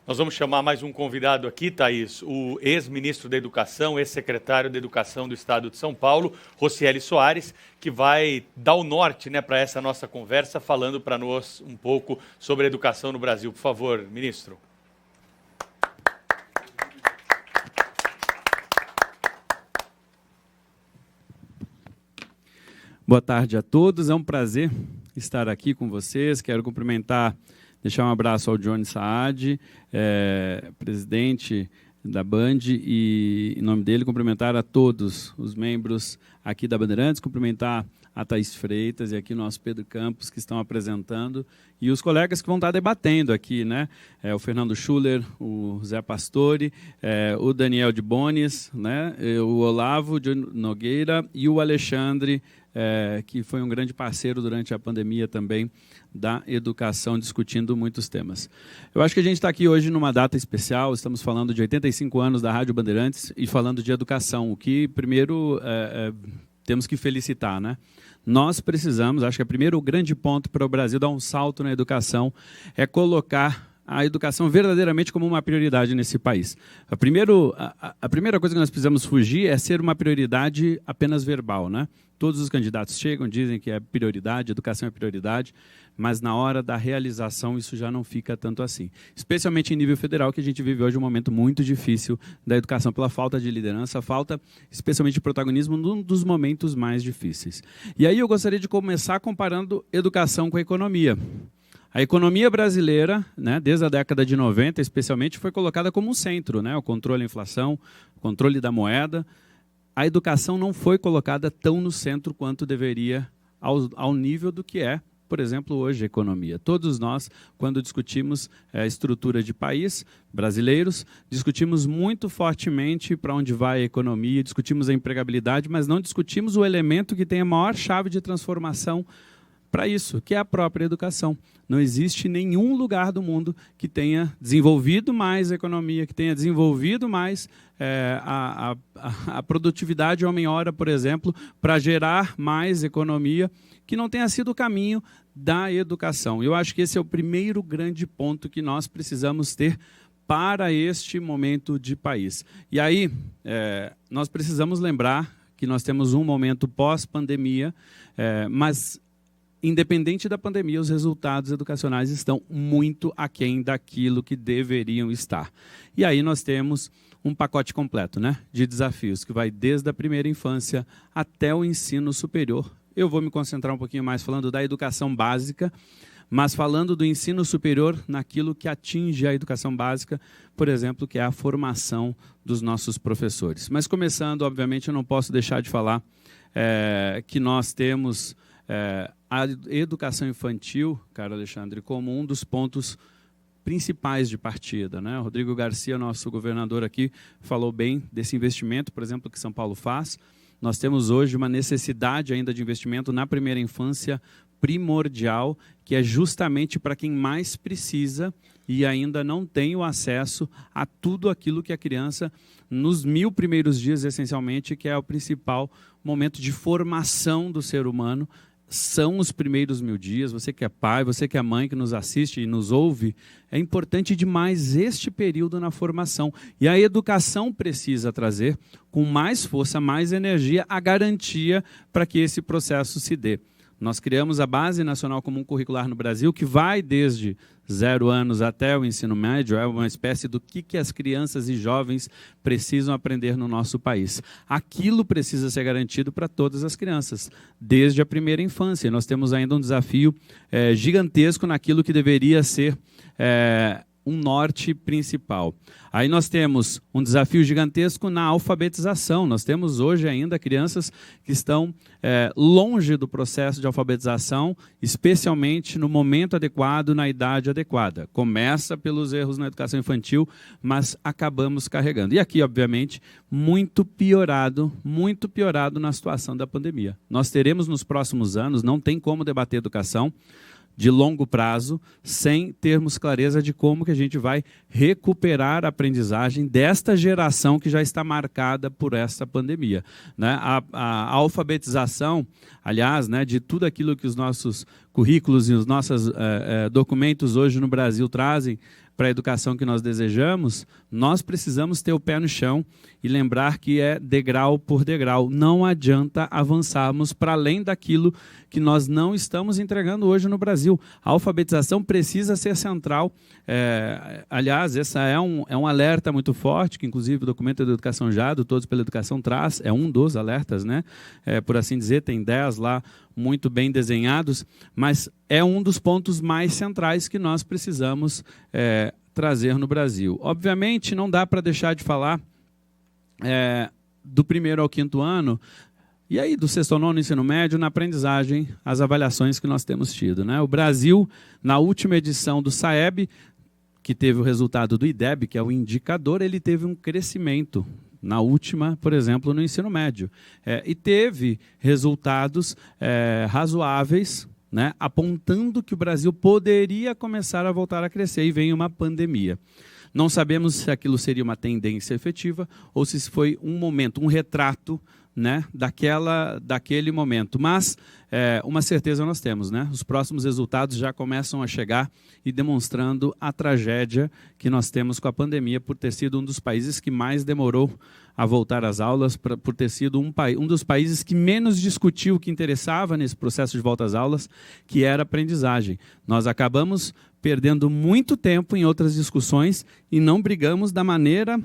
Nós vamos chamar mais um convidado aqui, Thaís, o ex-ministro da Educação, ex-secretário da Educação do Estado de São Paulo, Rocieli Soares, que vai dar o norte, para essa nossa conversa, falando para nós um pouco sobre a educação no Brasil. Por favor, ministro. Boa tarde a todos, é um prazer estar aqui com vocês. Quero cumprimentar, deixar um abraço ao Johnny Saad, presidente da Band, e em nome dele cumprimentar a todos os membros aqui da Bandeirantes, cumprimentar a Thaís Freitas e aqui o nosso Pedro Campos, que estão apresentando, e os colegas que vão estar debatendo aqui, o Fernando Schuller, o Zé Pastore, o Daniel de Bonis, o Olavo de Nogueira e o Alexandre, que foi um grande parceiro durante a pandemia também da educação, discutindo muitos temas. Eu acho que a gente está aqui hoje numa data especial, estamos falando de 85 anos da Rádio Bandeirantes e falando de educação, o que primeiro temos que felicitar, Nós precisamos, acho que o primeiro grande ponto para o Brasil dar um salto na educação é colocar a educação verdadeiramente como uma prioridade nesse país. A primeira coisa que nós precisamos fugir é ser uma prioridade apenas verbal, Todos os candidatos chegam, dizem que é prioridade, educação é prioridade, mas na hora da realização isso já não fica tanto assim. Especialmente em nível federal, que a gente vive hoje um momento muito difícil da educação, pela falta de liderança, falta especialmente de protagonismo num dos momentos mais difíceis. E aí eu gostaria de começar comparando educação com a economia. A economia brasileira, desde a década de 90, especialmente, foi colocada como um centro, o controle da inflação, o controle da moeda. A educação não foi colocada tão no centro quanto deveria, ao nível do que é, por exemplo, hoje a economia. Todos nós, quando discutimos a estrutura de país, brasileiros, discutimos muito fortemente para onde vai a economia, discutimos a empregabilidade, mas não discutimos o elemento que tem a maior chave de transformação para isso, que é a própria educação. Não existe nenhum lugar do mundo que tenha desenvolvido mais a economia, que tenha desenvolvido mais a produtividade homem-hora, por exemplo, para gerar mais economia, que não tenha sido o caminho da educação. Eu acho que esse é o primeiro grande ponto que nós precisamos ter para este momento de país. E aí, nós precisamos lembrar que nós temos um momento pós-pandemia, mas independente da pandemia, os resultados educacionais estão muito aquém daquilo que deveriam estar. E aí nós temos um pacote completo, de desafios, que vai desde a primeira infância até o ensino superior. Eu vou me concentrar um pouquinho mais falando da educação básica, mas falando do ensino superior naquilo que atinge a educação básica, por exemplo, que é a formação dos nossos professores. Mas começando, obviamente, eu não posso deixar de falar que nós temos a educação infantil, caro Alexandre, como um dos pontos principais de partida. O Rodrigo Garcia, nosso governador aqui, falou bem desse investimento, por exemplo, que São Paulo faz. Nós temos hoje uma necessidade ainda de investimento na primeira infância primordial, que é justamente para quem mais precisa e ainda não tem o acesso a tudo aquilo que a criança, nos 1000 primeiros dias, essencialmente, que é o principal momento de formação do ser humano, são os primeiros 1000 dias. Você que é pai, você que é mãe, que nos assiste e nos ouve, é importante demais este período na formação. E a educação precisa trazer, com mais força, mais energia, a garantia para que esse processo se dê. Nós criamos a Base Nacional Comum Curricular no Brasil, que vai desde 0 anos até o ensino médio, é uma espécie do que as crianças e jovens precisam aprender no nosso país. Aquilo precisa ser garantido para todas as crianças, desde a primeira infância. E nós temos ainda um desafio gigantesco naquilo que deveria ser um norte principal. Aí nós temos um desafio gigantesco na alfabetização. Nós temos hoje ainda crianças que estão longe do processo de alfabetização, especialmente no momento adequado, na idade adequada. Começa pelos erros na educação infantil, mas acabamos carregando. E aqui, obviamente, muito piorado na situação da pandemia. Nós teremos nos próximos anos, não tem como debater educação de longo prazo, sem termos clareza de como que a gente vai recuperar a aprendizagem desta geração que já está marcada por essa pandemia. A alfabetização, aliás, de tudo aquilo que os nossos currículos e os nossos documentos hoje no Brasil trazem para a educação que nós desejamos, nós precisamos ter o pé no chão e lembrar que é degrau por degrau. Não adianta avançarmos para além daquilo que nós não estamos entregando hoje no Brasil. A alfabetização precisa ser central. Aliás, essa é um alerta muito forte, que inclusive o documento da Educação Já, do Todos pela Educação, traz, é um dos alertas, né? Por assim dizer, tem 10 lá muito bem desenhados, mas é um dos pontos mais centrais que nós precisamos trazer no Brasil. Obviamente, não dá para deixar de falar do 1º ao 5º ano, e aí do 6º ao 9º ensino médio, na aprendizagem, as avaliações que nós temos tido, né? O Brasil, na última edição do SAEB, que teve o resultado do IDEB, que é o indicador, ele teve um crescimento na última, por exemplo, no ensino médio. E teve resultados razoáveis, né, apontando que o Brasil poderia começar a voltar a crescer, e vem uma pandemia. Não sabemos se aquilo seria uma tendência efetiva ou se foi um momento, um retrato, né, daquele momento. Mas uma certeza nós temos, né? Os próximos resultados já começam a chegar e demonstrando a tragédia que nós temos com a pandemia, por ter sido um dos países que mais demorou a voltar às aulas, por ter sido um dos países que menos discutiu o que interessava nesse processo de volta às aulas, que era a aprendizagem. Nós acabamos perdendo muito tempo em outras discussões e não brigamos da maneira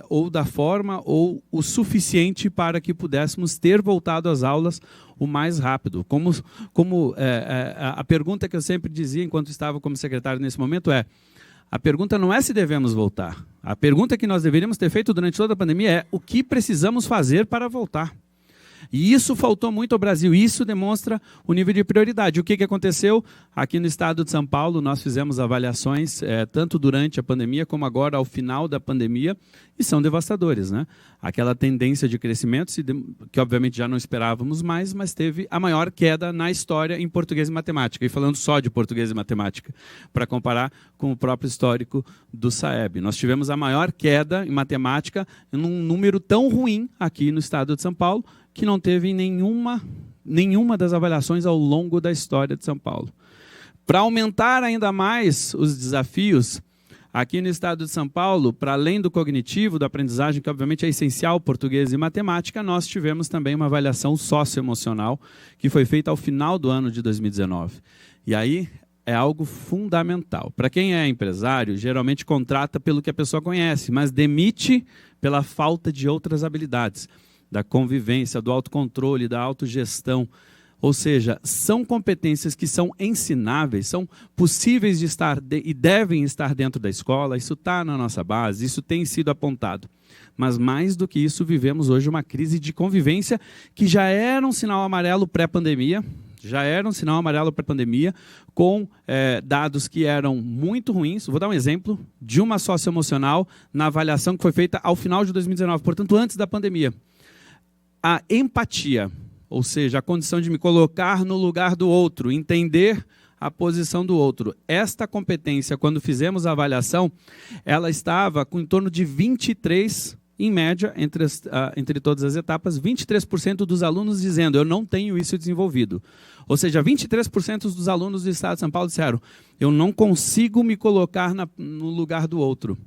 ou da forma ou o suficiente para que pudéssemos ter voltado às aulas o mais rápido. Como a pergunta que eu sempre dizia enquanto estava como secretário nesse momento a pergunta não é se devemos voltar. A pergunta que nós deveríamos ter feito durante toda a pandemia é o que precisamos fazer para voltar. E isso faltou muito ao Brasil, isso demonstra o nível de prioridade. O que aconteceu? Aqui no estado de São Paulo, nós fizemos avaliações, tanto durante a pandemia como agora ao final da pandemia, e são devastadores, né? Aquela tendência de crescimento, que obviamente já não esperávamos mais, mas teve a maior queda na história em português e matemática, e falando só de português e matemática, para comparar com o próprio histórico do SAEB. Nós tivemos a maior queda em matemática, em um número tão ruim aqui no estado de São Paulo, que não teve nenhuma das avaliações ao longo da história de São Paulo. Para aumentar ainda mais os desafios, aqui no estado de São Paulo, para além do cognitivo, da aprendizagem, que obviamente é essencial, português e matemática, nós tivemos também uma avaliação socioemocional, que foi feita ao final do ano de 2019. E aí é algo fundamental. Para quem é empresário, geralmente contrata pelo que a pessoa conhece, mas demite pela falta de outras habilidades, da convivência, do autocontrole, da autogestão. Ou seja, são competências que são ensináveis, são possíveis de estar e devem estar dentro da escola, isso está na nossa base, isso tem sido apontado. Mas mais do que isso, vivemos hoje uma crise de convivência que já era um sinal amarelo pré-pandemia, com dados que eram muito ruins. Vou dar um exemplo de uma socioemocional na avaliação que foi feita ao final de 2019, portanto, antes da pandemia. A empatia, ou seja, a condição de me colocar no lugar do outro, entender a posição do outro. Esta competência, quando fizemos a avaliação, ela estava com em torno de 23%, em média, entre todas as etapas, 23% dos alunos dizendo, eu não tenho isso desenvolvido. Ou seja, 23% dos alunos do estado de São Paulo disseram, eu não consigo me colocar no lugar do outro.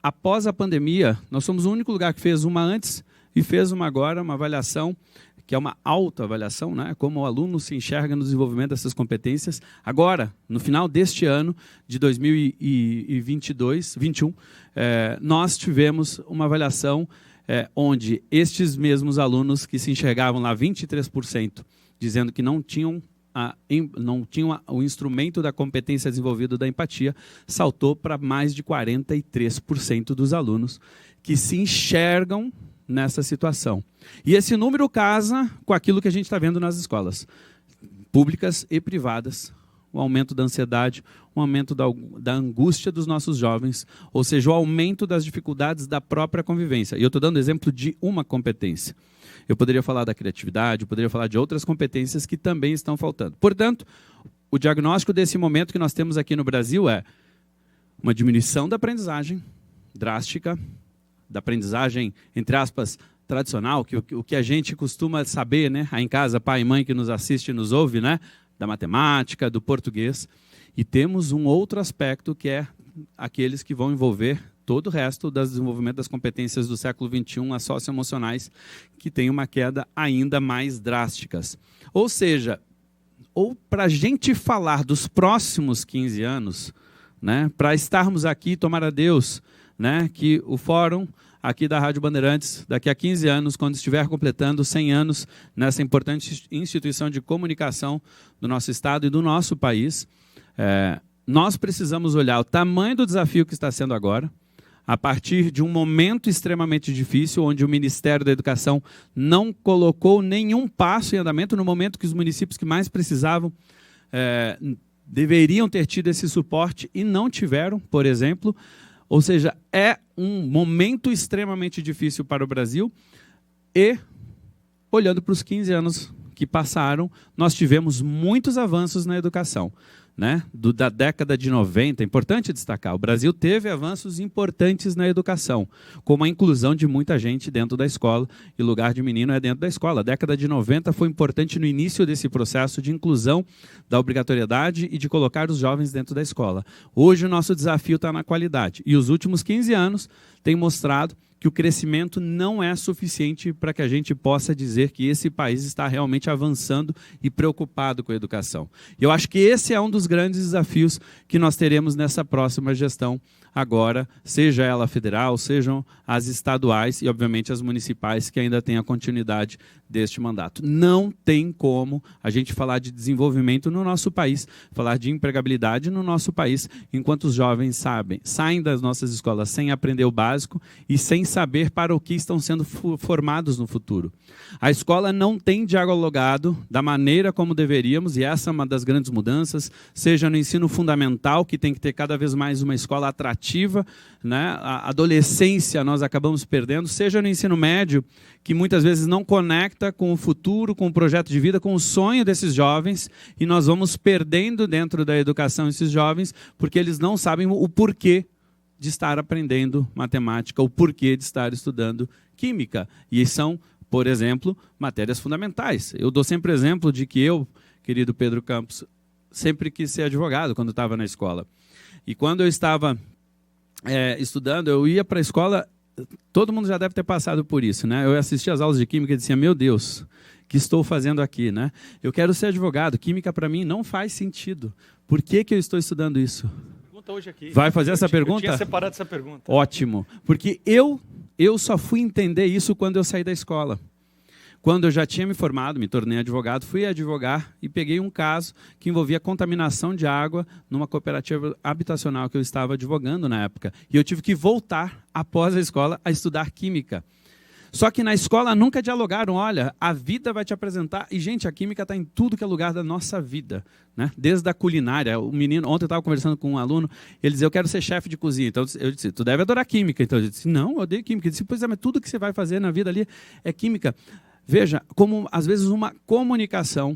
Após a pandemia, nós somos o único lugar que fez uma antes e fez uma agora, uma avaliação, que é uma autoavaliação, né? Como o aluno se enxerga no desenvolvimento dessas competências. Agora, no final deste ano, de 2021, nós tivemos uma avaliação onde estes mesmos alunos que se enxergavam lá 23%, dizendo que não tinham o instrumento da competência desenvolvido da empatia, saltou para mais de 43% dos alunos que se enxergam nessa situação. E esse número casa com aquilo que a gente está vendo nas escolas, públicas e privadas, o aumento da ansiedade, o aumento da angústia dos nossos jovens, ou seja, o aumento das dificuldades da própria convivência. E eu estou dando exemplo de uma competência. Eu poderia falar da criatividade, eu poderia falar de outras competências que também estão faltando. Portanto, o diagnóstico desse momento que nós temos aqui no Brasil é uma diminuição da aprendizagem drástica, da aprendizagem, entre aspas, tradicional, o que a gente costuma saber, né? Aí em casa, pai e mãe que nos assiste e nos ouve, né? Da matemática, do português. E temos um outro aspecto que é aqueles que vão envolver todo o resto do desenvolvimento das competências do século XXI, as socioemocionais, que tem uma queda ainda mais drásticas. Ou seja, ou para a gente falar dos próximos 15 anos, né, para estarmos aqui, tomara a Deus, né, que o fórum aqui da Rádio Bandeirantes, daqui a 15 anos, quando estiver completando 100 anos nessa importante instituição de comunicação do nosso Estado e do nosso país, nós precisamos olhar o tamanho do desafio que está sendo agora, a partir de um momento extremamente difícil, onde o Ministério da Educação não colocou nenhum passo em andamento no momento que os municípios que mais precisavam deveriam ter tido esse suporte e não tiveram, por exemplo. Ou seja, é um momento extremamente difícil para o Brasil e, olhando para os 15 anos que passaram, nós tivemos muitos avanços na educação. Né? Da década de 90, é importante destacar, o Brasil teve avanços importantes na educação, como a inclusão de muita gente dentro da escola, e lugar de menino é dentro da escola. A década de 90 foi importante no início desse processo de inclusão da obrigatoriedade e de colocar os jovens dentro da escola. Hoje o nosso desafio está na qualidade, e os últimos 15 anos têm mostrado que o crescimento não é suficiente para que a gente possa dizer que esse país está realmente avançando e preocupado com a educação. E eu acho que esse é um dos grandes desafios que nós teremos nessa próxima gestão agora, seja ela federal, sejam as estaduais e, obviamente, as municipais, que ainda têm a continuidade deste mandato. Não tem como a gente falar de desenvolvimento no nosso país, falar de empregabilidade no nosso país, enquanto os jovens saem das nossas escolas sem aprender o básico e sem saber para o que estão sendo formados no futuro. A escola não tem dialogado da maneira como deveríamos, e essa é uma das grandes mudanças, seja no ensino fundamental, que tem que ter cada vez mais uma escola atrativa, né? A adolescência nós acabamos perdendo, seja no ensino médio, que muitas vezes não conecta com o futuro, com o projeto de vida, com o sonho desses jovens, e nós vamos perdendo dentro da educação esses jovens, porque eles não sabem o porquê de estar aprendendo matemática, o porquê de estar estudando química. E são, por exemplo, matérias fundamentais. Eu dou sempre exemplo de que eu, querido Pedro Campos, sempre quis ser advogado quando estava na escola. E quando eu estava estudando, eu ia para a escola, todo mundo já deve ter passado por isso, né? Eu assistia às aulas de química e dizia, meu Deus, o que estou fazendo aqui, né? Eu quero ser advogado, química para mim não faz sentido. Por que eu estou estudando isso? Hoje aqui. Vai fazer essa pergunta? Eu tinha separado essa pergunta. Ótimo, porque eu só fui entender isso quando eu saí da escola. Quando eu já tinha me formado, me tornei advogado, fui advogar e peguei um caso que envolvia contaminação de água numa cooperativa habitacional que eu estava advogando na época. E eu tive que voltar, após a escola, a estudar química. Só que na escola nunca dialogaram, olha, a vida vai te apresentar. E, gente, a química está em tudo que é lugar da nossa vida, né? Desde a culinária. O menino, ontem eu estava conversando com um aluno, ele dizia, eu quero ser chefe de cozinha. Então eu disse, tu deve adorar química. Então eu disse, não, eu odeio química. Ele disse, pois é, mas tudo que você vai fazer na vida ali é química. Veja, como às vezes uma comunicação,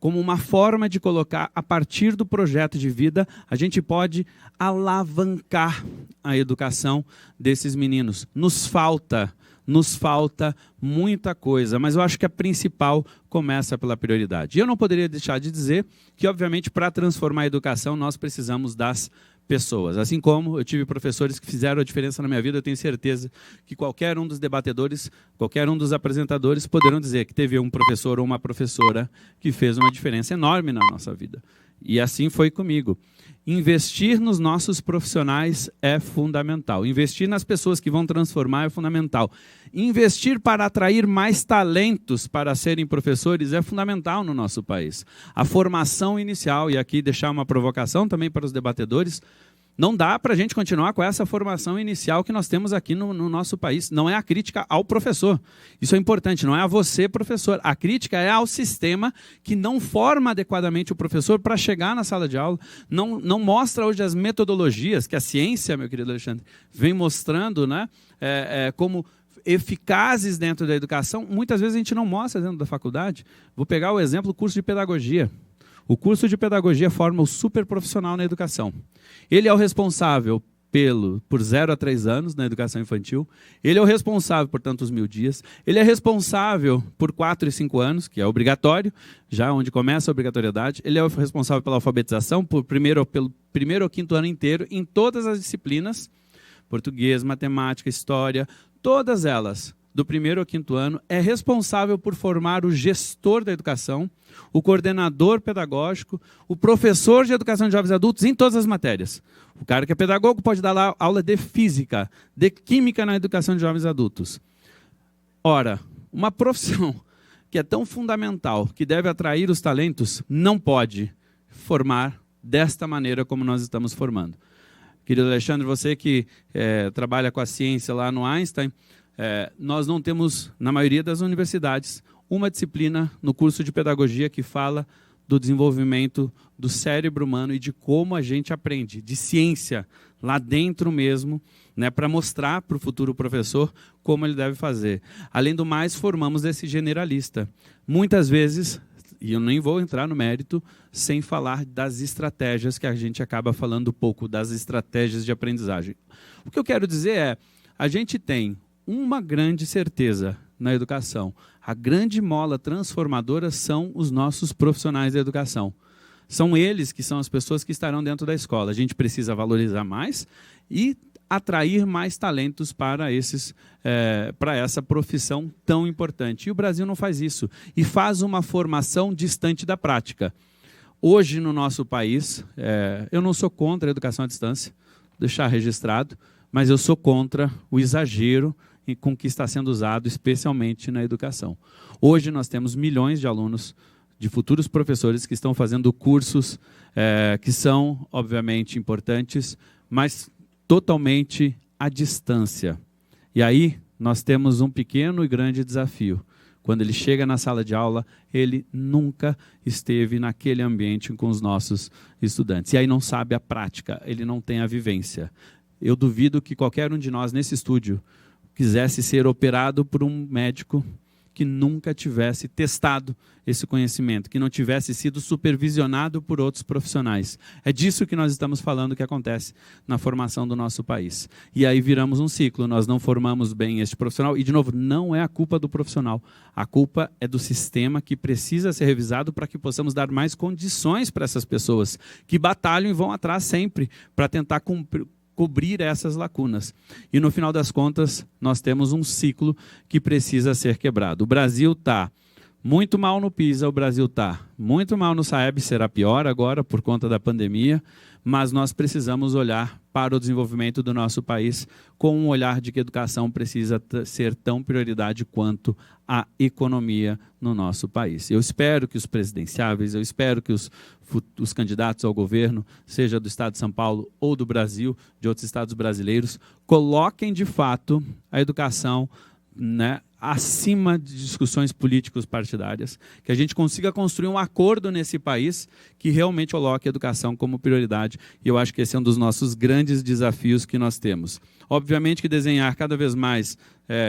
como uma forma de colocar, a partir do projeto de vida, a gente pode alavancar a educação desses meninos. Nos falta muita coisa, mas eu acho que a principal começa pela prioridade. E eu não poderia deixar de dizer que, obviamente, para transformar a educação, nós precisamos das pessoas. Assim como eu tive professores que fizeram a diferença na minha vida, eu tenho certeza que qualquer um dos debatedores, qualquer um dos apresentadores poderão dizer que teve um professor ou uma professora que fez uma diferença enorme na nossa vida. E assim foi comigo. Investir nos nossos profissionais é fundamental. Investir nas pessoas que vão transformar é fundamental. Investir para atrair mais talentos para serem professores é fundamental no nosso país. A formação inicial, e aqui deixar uma provocação também para os debatedores, não dá para a gente continuar com essa formação inicial que nós temos aqui no nosso país. Não é a crítica ao professor. Isso é importante, não é a você, professor. A crítica é ao sistema que não forma adequadamente o professor para chegar na sala de aula. Não mostra hoje as metodologias que a ciência, meu querido Alexandre, vem mostrando, né, como eficazes dentro da educação. Muitas vezes a gente não mostra dentro da faculdade. Vou pegar o exemplo do curso de pedagogia. O curso de pedagogia forma o super profissional na educação. Ele é o responsável por 0 a 3 anos na educação infantil. Ele é o responsável por tantos 1000 dias. Ele é responsável por 4 e 5 anos, que é obrigatório, já onde começa a obrigatoriedade. Ele é o responsável pela alfabetização, pelo primeiro ou 5º ano inteiro, em todas as disciplinas, português, matemática, história, todas elas, do 1º ao 5º ano, é responsável por formar o gestor da educação, o coordenador pedagógico, o professor de educação de jovens e adultos em todas as matérias. O cara que é pedagogo pode dar lá aula de física, de química na educação de jovens e adultos. Ora, uma profissão que é tão fundamental, que deve atrair os talentos, não pode formar desta maneira como nós estamos formando. Querido Alexandre, você que trabalha com a ciência lá no Einstein, nós não temos, na maioria das universidades, uma disciplina no curso de pedagogia que fala do desenvolvimento do cérebro humano e de como a gente aprende, de ciência, lá dentro mesmo, né, para mostrar para o futuro professor como ele deve fazer. Além do mais, formamos esse generalista. Muitas vezes, e eu nem vou entrar no mérito, sem falar das estratégias, que a gente acaba falando pouco, das estratégias de aprendizagem. O que eu quero dizer é, a gente tem uma grande certeza na educação. A grande mola transformadora são os nossos profissionais da educação. São eles que são as pessoas que estarão dentro da escola. A gente precisa valorizar mais e atrair mais talentos para essa profissão tão importante. E o Brasil não faz isso. E faz uma formação distante da prática. Hoje, no nosso país, eu não sou contra a educação à distância, deixar registrado, mas eu sou contra o exagero com que está sendo usado, especialmente na educação. Hoje nós temos milhões de alunos, de futuros professores que estão fazendo cursos que são, obviamente, importantes, mas totalmente à distância. E aí nós temos um pequeno e grande desafio. Quando ele chega na sala de aula, ele nunca esteve naquele ambiente com os nossos estudantes. E aí não sabe a prática, ele não tem a vivência. Eu duvido que qualquer um de nós nesse estúdio quisesse ser operado por um médico que nunca tivesse testado esse conhecimento, que não tivesse sido supervisionado por outros profissionais. É disso que nós estamos falando que acontece na formação do nosso país. E aí viramos um ciclo, nós não formamos bem este profissional, e de novo, não é a culpa do profissional, a culpa é do sistema que precisa ser revisado para que possamos dar mais condições para essas pessoas, que batalham e vão atrás sempre para tentar cobrir essas lacunas. E no final das contas, nós temos um ciclo que precisa ser quebrado. O Brasil está muito mal no PISA, o Brasil está muito mal no SAEB, será pior agora por conta da pandemia, mas nós precisamos olhar para o desenvolvimento do nosso país com um olhar de que a educação precisa ser tão prioridade quanto a economia no nosso país. Eu espero que os presidenciáveis, eu espero que os candidatos ao governo, seja do Estado de São Paulo ou do Brasil, de outros estados brasileiros, coloquem de fato a educação, né, acima de discussões políticos partidárias, que a gente consiga construir um acordo nesse país que realmente coloque a educação como prioridade, e eu acho que esse é um dos nossos grandes desafios que nós temos. Obviamente que desenhar cada vez mais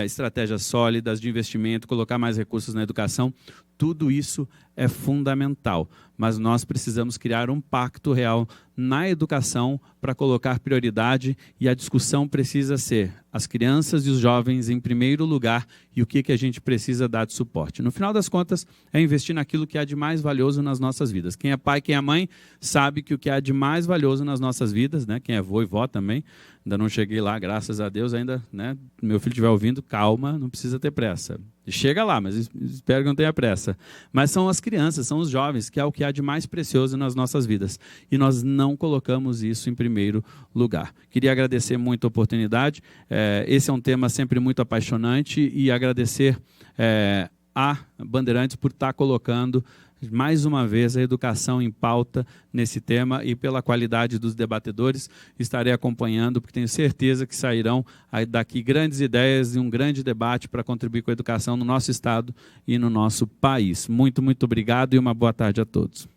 estratégias sólidas de investimento, colocar mais recursos na educação, tudo isso é fundamental, mas nós precisamos criar um pacto real na educação para colocar prioridade, e a discussão precisa ser as crianças e os jovens em primeiro lugar e o que a gente precisa dar de suporte. No final das contas, é investir naquilo que há de mais valioso nas nossas vidas. Quem é pai, quem é mãe, sabe que o que há de mais valioso nas nossas vidas, né? Quem é vô e vó também, ainda não cheguei lá, graças a Deus, ainda, né? Meu filho estiver ouvindo, calma, não precisa ter pressa. Chega lá, mas espero que não tenha pressa. Mas são as crianças, são os jovens, que é o que há de mais precioso nas nossas vidas. E nós não colocamos isso em primeiro lugar. Queria agradecer muito a oportunidade. Esse é um tema sempre muito apaixonante, e agradecer a Bandeirantes por estar colocando mais uma vez a educação em pauta nesse tema, e pela qualidade dos debatedores estarei acompanhando, porque tenho certeza que sairão daqui grandes ideias e um grande debate para contribuir com a educação no nosso estado e no nosso país. Muito, muito obrigado e uma boa tarde a todos.